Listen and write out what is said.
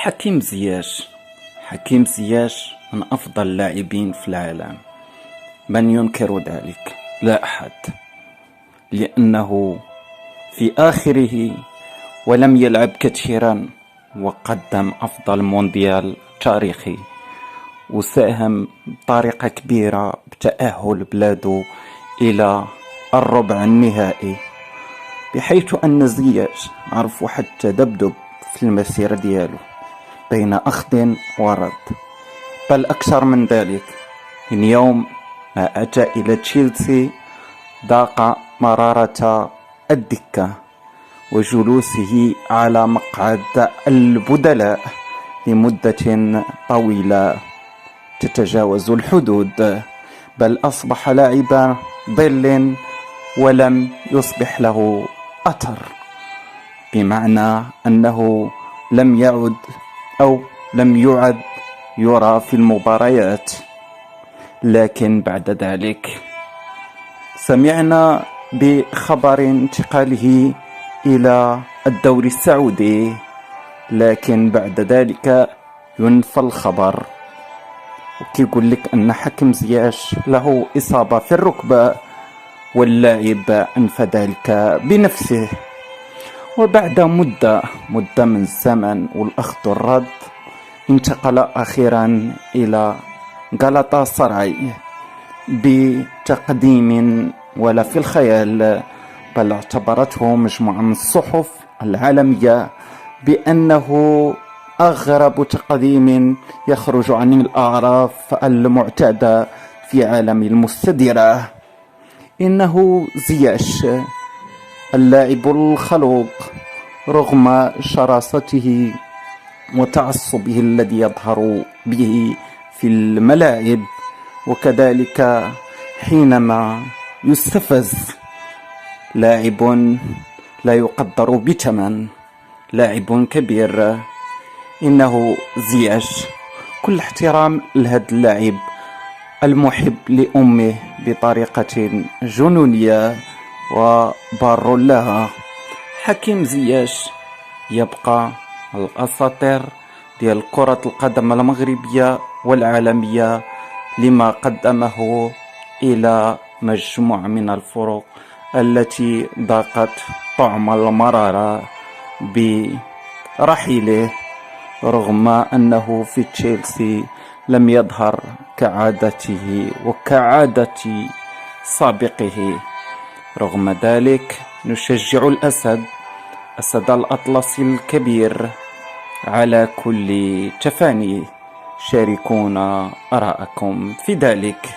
حكيم زياش. حكيم زياش من أفضل اللاعبين في العالم، من ينكر ذلك؟ لا أحد، لأنه في آخره ولم يلعب كثيرا وقدم أفضل مونديال تاريخي، وساهم بطريقة كبيرة بتأهل بلاده إلى الربع النهائي، بحيث أن زياش عرف واحد التذبذب في المسيرة ديالو بين أخذ ورد، بل أكثر من ذلك. من يوم ما أتى إلى تشيلسي ذاق مرارة الدكة وجلوسه على مقعد البدلاء لمدة طويلة تتجاوز الحدود، بل أصبح لاعب ظل ولم يصبح له أثر، بمعنى أنه لم يعد أو لم يعد يرى في المباريات. لكن بعد ذلك سمعنا بخبر انتقاله إلى الدوري السعودي، لكن بعد ذلك ينفى الخبر وكيقول لك أن حكيم زياش له إصابة في الركبة، واللاعب أنفى ذلك بنفسه. وبعد مدة من الزمن والأخذ والرد انتقل أخيرا إلى غالاتا سراي بتقديم ولا في الخيال، بل اعتبرته مجموعة من الصحف العالمية بأنه أغرب تقديم يخرج عن الأعراف المعتادة في عالم المستديرة. إنه زياش اللاعب الخلوق رغم شراسته وتعصبه الذي يظهر به في الملاعب، وكذلك حينما يستفز، لاعب لا يقدر بثمن، لاعب كبير. إنه زياش كل احترام لهذا اللاعب المحب لأمه بطريقة جنونية وبار لها. حكيم زياش يبقى الأساطير ديال كرة القدم المغربية والعالمية لما قدمه إلى مجموعة من الفرق التي ذاقت طعم المرارة برحيله، رغم أنه في تشيلسي لم يظهر كعادته وكعادة سابقه. رغم ذلك نشجع الأسد، أسد الأطلسي الكبير، على كل تفاني. شاركونا آراءكم في ذلك.